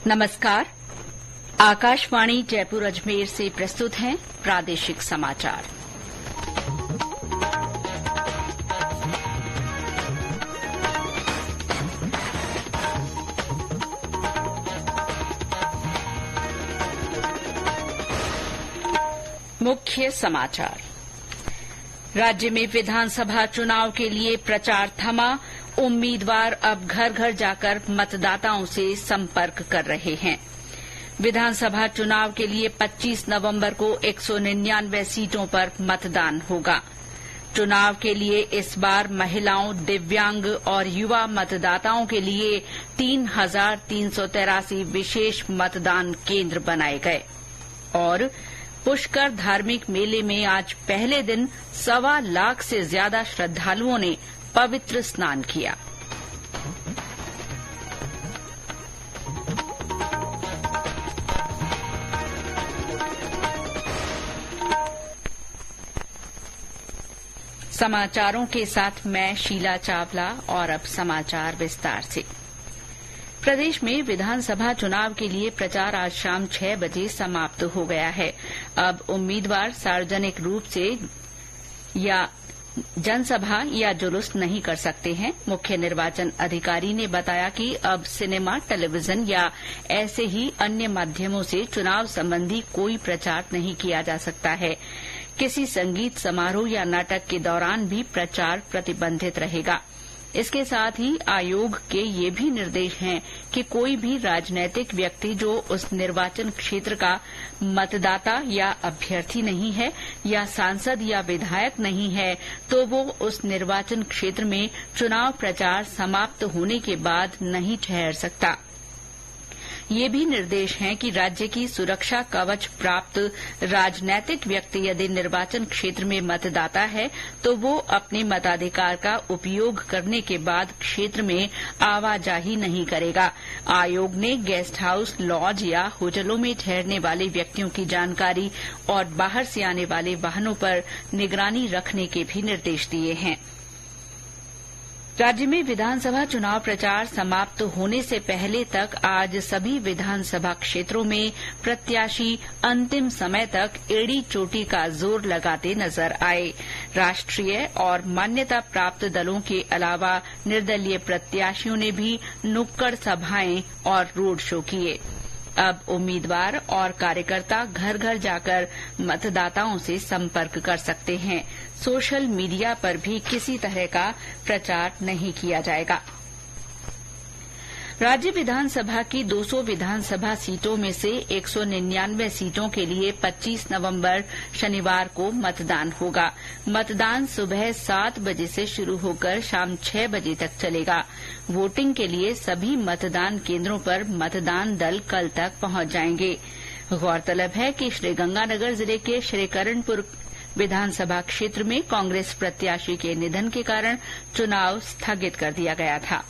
नमस्कार। आकाशवाणी जयपुर अजमेर से प्रस्तुत हैं प्रादेशिक समाचार। मुख्य समाचार। राज्य में विधानसभा चुनाव के लिए प्रचार थमा। उम्मीदवार अब घर घर जाकर मतदाताओं से संपर्क कर रहे हैं। विधानसभा चुनाव के लिए 25 नवंबर को 199 सीटों पर मतदान होगा। चुनाव के लिए इस बार महिलाओं, दिव्यांग और युवा मतदाताओं के लिए 3,383 विशेष मतदान केंद्र बनाए गए। और पुष्कर धार्मिक मेले में आज पहले दिन 1.25 लाख से ज्यादा श्रद्धालुओं ने पवित्र स्नान किया। समाचारों के साथ मैं शीला चावला। और अब समाचार विस्तार से। प्रदेश में विधानसभा चुनाव के लिए प्रचार आज शाम 6 बजे समाप्त हो गया है। अब उम्मीदवार सार्वजनिक रूप से या जनसभा या जुलूस नहीं कर सकते हैं। मुख्य निर्वाचन अधिकारी ने बताया कि अब सिनेमा, टेलीविजन या ऐसे ही अन्य माध्यमों से चुनाव संबंधी कोई प्रचार नहीं किया जा सकता है। किसी संगीत समारोह या नाटक के दौरान भी प्रचार प्रतिबंधित रहेगा। इसके साथ ही आयोग के ये भी निर्देश हैं कि कोई भी राजनैतिक व्यक्ति जो उस निर्वाचन क्षेत्र का मतदाता या अभ्यर्थी नहीं है या सांसद या विधायक नहीं है तो वो उस निर्वाचन क्षेत्र में चुनाव प्रचार समाप्त होने के बाद नहीं ठहर सकता। ये भी निर्देश हैं कि राज्य की सुरक्षा कवच प्राप्त राजनैतिक व्यक्ति यदि निर्वाचन क्षेत्र में मतदाता है तो वो अपने मताधिकार का उपयोग करने के बाद क्षेत्र में आवाजाही नहीं करेगा। आयोग ने गेस्ट हाउस, लॉज या होटलों में ठहरने वाले व्यक्तियों की जानकारी और बाहर से आने वाले वाहनों पर निगरानी रखने के भी निर्देश दिए हैं। राज्य में विधानसभा चुनाव प्रचार समाप्त होने से पहले तक आज सभी विधानसभा क्षेत्रों में प्रत्याशी अंतिम समय तक एड़ी चोटी का जोर लगाते नजर आए। राष्ट्रीय और मान्यता प्राप्त दलों के अलावा निर्दलीय प्रत्याशियों ने भी नुक्कड़ सभाएं और रोड शो किए। अब उम्मीदवार और कार्यकर्ता घर घर जाकर मतदाताओं से संपर्क कर सकते हैं। सोशल मीडिया पर भी किसी तरह का प्रचार नहीं किया जाएगा। राज्य विधानसभा की 200 विधानसभा सीटों में से 199 सीटों के लिए 25 नवंबर शनिवार को मतदान होगा। मतदान सुबह 7 बजे से शुरू होकर शाम 6 बजे तक चलेगा। वोटिंग के लिए सभी मतदान केंद्रों पर मतदान दल कल तक पहुंच जाएंगे। गौरतलब है कि श्रीगंगानगर जिले के श्रीकरणपुर विधानसभा क्षेत्र में कांग्रेस प्रत्याशी के निधन के कारण चुनाव स्थगित कर दिया गया था।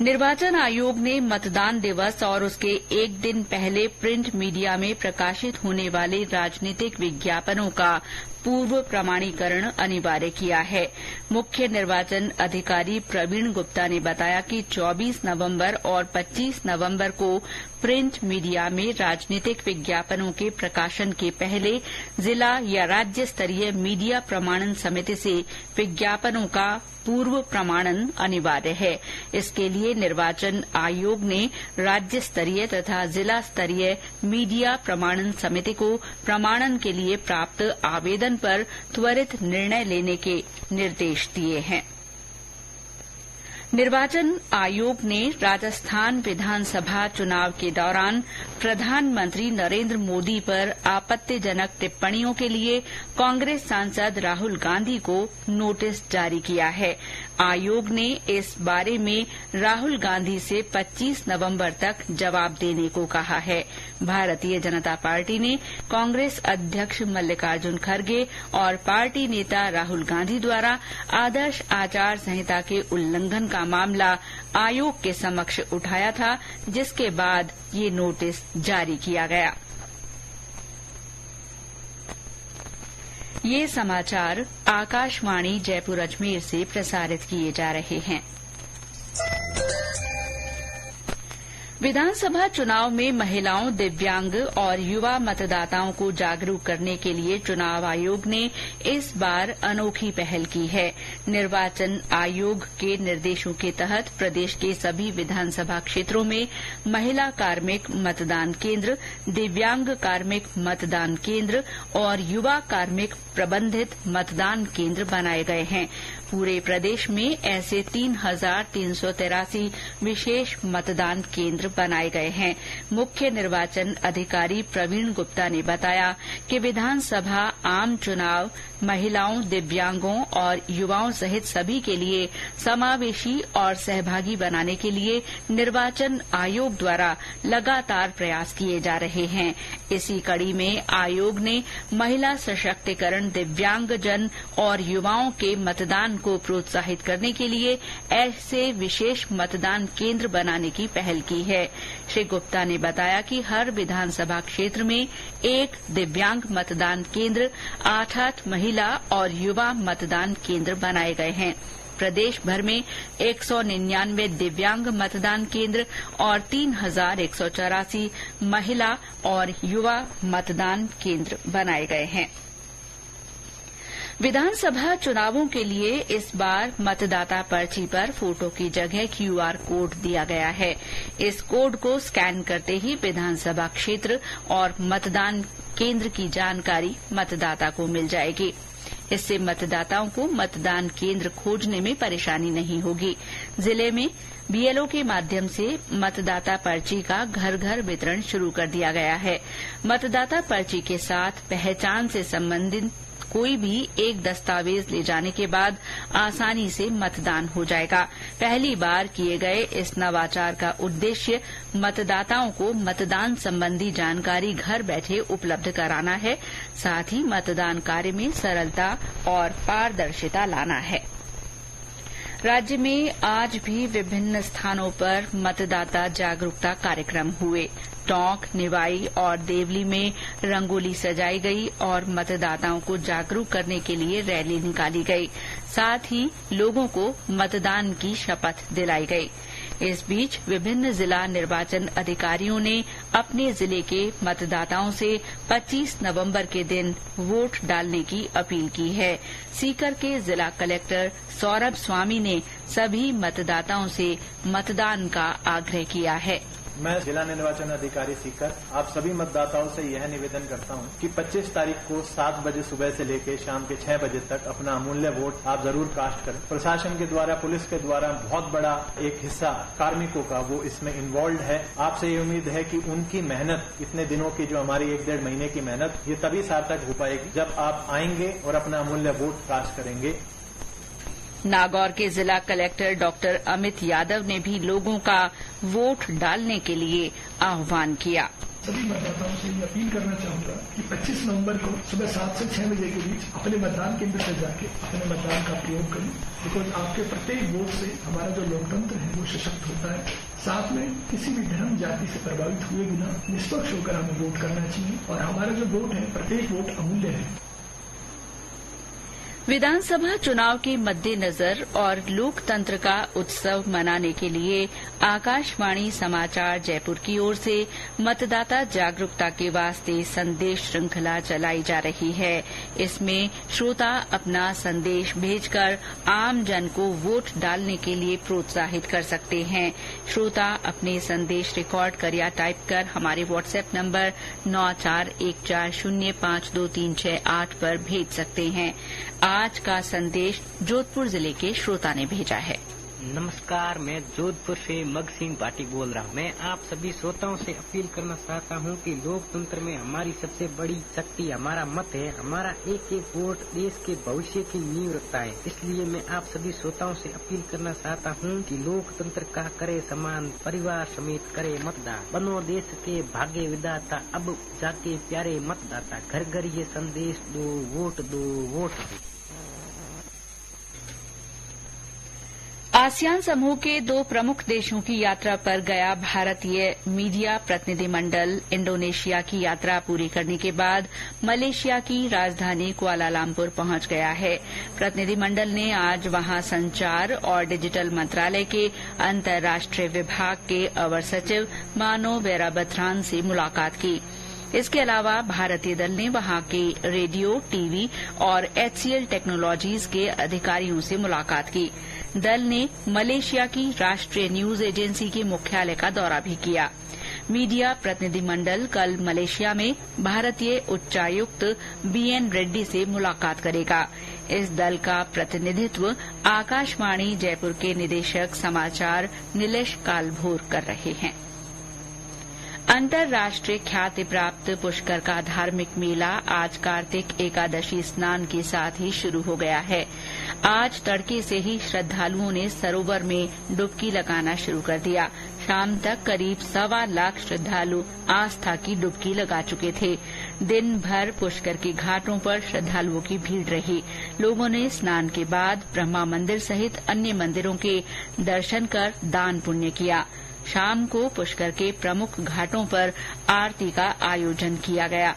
निर्वाचन आयोग ने मतदान दिवस और उसके एक दिन पहले प्रिंट मीडिया में प्रकाशित होने वाले राजनीतिक विज्ञापनों का पूर्व प्रमाणीकरण अनिवार्य किया है। मुख्य निर्वाचन अधिकारी प्रवीण गुप्ता ने बताया कि 24 नवंबर और 25 नवंबर को प्रिंट मीडिया में राजनीतिक विज्ञापनों के प्रकाशन के पहले जिला या राज्य स्तरीय मीडिया प्रमाणन समिति से विज्ञापनों का पूर्व प्रमाणन अनिवार्य है। इसके लिए निर्वाचन आयोग ने राज्य स्तरीय तथा जिला स्तरीय मीडिया प्रमाणन समिति को प्रमाणन के लिए प्राप्त आवेदन पर त्वरित निर्णय लेने के निर्देश दिए हैं। निर्वाचन आयोग ने राजस्थान विधानसभा चुनाव के दौरान प्रधानमंत्री नरेंद्र मोदी पर आपत्तिजनक टिप्पणियों के लिए कांग्रेस सांसद राहुल गांधी को नोटिस जारी किया है। आयोग ने इस बारे में राहुल गांधी से 25 नवंबर तक जवाब देने को कहा है। भारतीय जनता पार्टी ने कांग्रेस अध्यक्ष मल्लिकार्जुन खड़गे और पार्टी नेता राहुल गांधी द्वारा आदर्श आचार संहिता के उल्लंघन का मामला आयोग के समक्ष उठाया था, जिसके बाद ये नोटिस जारी किया गया। ये समाचार आकाशवाणी जयपुर अजमेर से प्रसारित किए जा रहे हैं। विधानसभा चुनाव में महिलाओं, दिव्यांग और युवा मतदाताओं को जागरूक करने के लिए चुनाव आयोग ने इस बार अनोखी पहल की है। निर्वाचन आयोग के निर्देशों के तहत प्रदेश के सभी विधानसभा क्षेत्रों में महिला कार्मिक मतदान केन्द्र, दिव्यांग कार्मिक मतदान केन्द्र और युवा कार्मिक प्रबंधित मतदान केन्द्र बनाए गए हैं। पूरे प्रदेश में ऐसे 3,383 विशेष मतदान केन्द्र बनाए गए हैं। मुख्य निर्वाचन अधिकारी प्रवीण गुप्ता ने बताया कि विधानसभा आम चुनाव महिलाओं, दिव्यांगों और युवाओं सहित सभी के लिए समावेशी और सहभागी बनाने के लिए निर्वाचन आयोग द्वारा लगातार प्रयास किए जा रहे हैं। इसी कड़ी में आयोग ने महिला सशक्तिकरण, दिव्यांगजन और युवाओं के मतदान को प्रोत्साहित करने के लिए ऐसे विशेष मतदान केन्द्र बनाने की पहल की है। श्री गुप्ता ने बताया कि हर विधानसभा क्षेत्र में एक दिव्यांग मतदान केन्द्र, 8 महिला और युवा मतदान केन्द्र बनाए गए हैं। प्रदेश भर में 199 दिव्यांग मतदान केन्द्र और 3,184 महिला और युवा मतदान केन्द्र बनाए गए हैं। विधानसभा चुनावों के लिए इस बार मतदाता पर्ची पर फोटो की जगह QR कोड दिया गया है। इस कोड को स्कैन करते ही विधानसभा क्षेत्र और मतदान केन्द्र की जानकारी मतदाता को मिल जाएगी। इससे मतदाताओं को मतदान केन्द्र खोजने में परेशानी नहीं होगी। जिले में BLO के माध्यम से मतदाता पर्ची का घर घर वितरण शुरू कर दिया गया है। मतदाता पर्ची के साथ पहचान से संबंधित कोई भी एक दस्तावेज ले जाने के बाद आसानी से मतदान हो जाएगा। पहली बार किए गए इस नवाचार का उद्देश्य मतदाताओं को मतदान संबंधी जानकारी घर बैठे उपलब्ध कराना है, साथ ही मतदान कार्य में सरलता और पारदर्शिता लाना है। राज्य में आज भी विभिन्न स्थानों पर मतदाता जागरूकता कार्यक्रम हुए। टोंक, निवाई और देवली में रंगोली सजाई गई और मतदाताओं को जागरूक करने के लिए रैली निकाली गई। साथ ही लोगों को मतदान की शपथ दिलाई गई। इस बीच विभिन्न जिला निर्वाचन अधिकारियों ने अपने जिले के मतदाताओं से 25 नवंबर के दिन वोट डालने की अपील की है। सीकर के जिला कलेक्टर सौरभ स्वामी ने सभी मतदाताओं से मतदान का आग्रह किया है। मैं जिला निर्वाचन अधिकारी सीकर आप सभी मतदाताओं से यह निवेदन करता हूं कि 25 तारीख को 7 बजे सुबह से लेकर शाम के 6 बजे तक अपना अमूल्य वोट आप जरूर कास्ट करें। प्रशासन के द्वारा, पुलिस के द्वारा बहुत बड़ा एक हिस्सा कार्मिकों का वो इसमें इन्वॉल्व है। आपसे ये उम्मीद है कि उनकी मेहनत, इतने दिनों की जो हमारी 1-1.5 महीने की मेहनत, ये तभी सार्थक हो पाएगी जब आप आएंगे और अपना अमूल्य वोट कास्ट करेंगे। नागौर के जिला कलेक्टर डॉक्टर अमित यादव ने भी लोगों का वोट डालने के लिए आह्वान किया। सभी मतदाताओं से ये अपील करना चाहूंगा कि 25 नवंबर को सुबह 7 से 6 बजे के बीच अपने मतदान केंद्र से जाके अपने मतदान का प्रयोग करें। बिकॉज आपके प्रत्येक वोट से हमारा जो लोकतंत्र है वो सशक्त होता है। साथ में किसी भी धर्म जाति से प्रभावित हुए बिना निष्पक्ष होकर हमें वोट करना चाहिए और हमारा जो वोट है, प्रत्येक वोट अमूल्य है। विधानसभा चुनाव के मद्देनजर और लोकतंत्र का उत्सव मनाने के लिए आकाशवाणी समाचार जयपुर की ओर से मतदाता जागरूकता के वास्ते संदेश श्रृंखला चलाई जा रही है। इसमें श्रोता अपना संदेश भेजकर आम जन को वोट डालने के लिए प्रोत्साहित कर सकते हैं। श्रोता अपने संदेश रिकॉर्ड कर या टाइप कर हमारे व्हाट्सएप नंबर 9414052368 पर भेज सकते हैं। आज का संदेश जोधपुर जिले के श्रोता ने भेजा है। नमस्कार, मैं जोधपुर से मग सिंह भाटी बोल रहा हूँ। मैं आप सभी श्रोताओं से अपील करना चाहता हूँ कि लोकतंत्र में हमारी सबसे बड़ी शक्ति हमारा मत है। हमारा एक एक वोट देश के भविष्य की नींव रखता है। इसलिए मैं आप सभी श्रोताओं से अपील करना चाहता हूँ कि लोकतंत्र का करे सम्मान, परिवार समेत करे मतदान, बनो देश के भाग्य विधाता। अब जाके प्यारे मतदाता, घर घर ये संदेश दो, वोट दो, वोट दो। आसियान समूह के 2 प्रमुख देशों की यात्रा पर गया भारतीय मीडिया प्रतिनिधिमंडल इंडोनेशिया की यात्रा पूरी करने के बाद मलेशिया की राजधानी कुआलालंपुर पहुंच गया है। प्रतिनिधिमंडल ने आज वहां संचार और डिजिटल मंत्रालय के अंतर्राष्ट्रीय विभाग के अवर सचिव मानो वेराबथरान से मुलाकात की। इसके अलावा भारतीय दल ने वहां के रेडियो, टीवी और HCL टेक्नोलॉजीज के अधिकारियों से मुलाकात की। दल ने मलेशिया की राष्ट्रीय न्यूज एजेंसी के मुख्यालय का दौरा भी किया। मीडिया प्रतिनिधिमंडल कल मलेशिया में भारतीय उच्चायुक्त BN रेड्डी से मुलाकात करेगा। इस दल का प्रतिनिधित्व आकाशवाणी जयपुर के निदेशक समाचार नीलेश कालभोर कर रहे हैं। अंतर्राष्ट्रीय ख्याति प्राप्त पुष्कर का धार्मिक मेला आज कार्तिक एकादशी स्नान के साथ ही शुरू हो गया है। आज तड़के से ही श्रद्धालुओं ने सरोवर में डुबकी लगाना शुरू कर दिया। शाम तक करीब 1.25 लाख श्रद्धालु आस्था की डुबकी लगा चुके थे। दिन भर पुष्कर के घाटों पर श्रद्धालुओं की भीड़ रही। लोगों ने स्नान के बाद ब्रह्मा मंदिर सहित अन्य मंदिरों के दर्शन कर दान पुण्य किया। शाम को पुष्कर के प्रमुख घाटों पर आरती का आयोजन किया गया।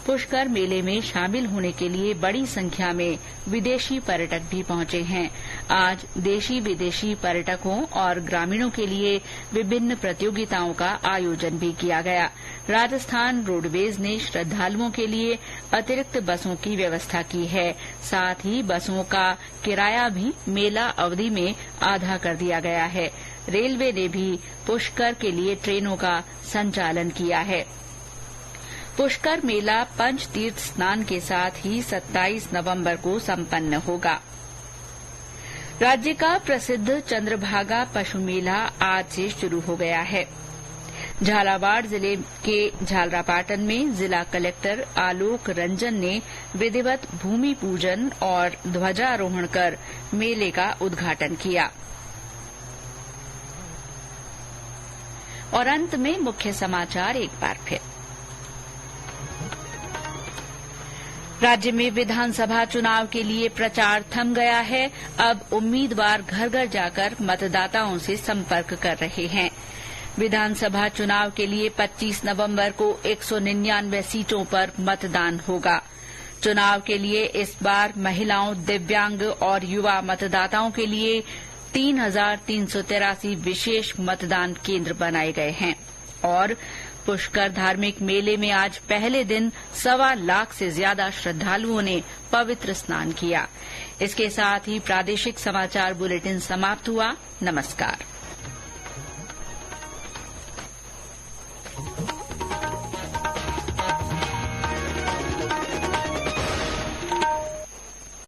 पुष्कर मेले में शामिल होने के लिए बड़ी संख्या में विदेशी पर्यटक भी पहुंचे हैं। आज देशी विदेशी पर्यटकों और ग्रामीणों के लिए विभिन्न प्रतियोगिताओं का आयोजन भी किया गया। राजस्थान रोडवेज ने श्रद्धालुओं के लिए अतिरिक्त बसों की व्यवस्था की है। साथ ही बसों का किराया भी मेला अवधि में आधा कर दिया गया है। रेलवे ने भी पुष्कर के लिए ट्रेनों का संचालन किया है। पुष्कर मेला पंचतीर्थ स्नान के साथ ही 27 नवंबर को संपन्न होगा। राज्य का प्रसिद्ध चंद्रभागा पशु मेला आज से शुरू हो गया है। झालावाड़ जिले के झालरापाटन में जिला कलेक्टर आलोक रंजन ने विधिवत भूमि पूजन और ध्वजारोहण कर मेले का उद्घाटन किया। और अंत में मुख्य समाचार एक बार फिर। राज्य में विधानसभा चुनाव के लिए प्रचार थम गया है। अब उम्मीदवार घर घर जाकर मतदाताओं से संपर्क कर रहे हैं। विधानसभा चुनाव के लिए 25 नवंबर को 199 सीटों पर मतदान होगा। चुनाव के लिए इस बार महिलाओं, दिव्यांग और युवा मतदाताओं के लिए 3,383 विशेष मतदान केंद्र बनाए गए हैं। और पुष्कर धार्मिक मेले में आज पहले दिन 1.25 लाख से ज्यादा श्रद्धालुओं ने पवित्र स्नान किया। इसके साथ ही प्रादेशिक समाचार बुलेटिन समाप्त हुआ। नमस्कार।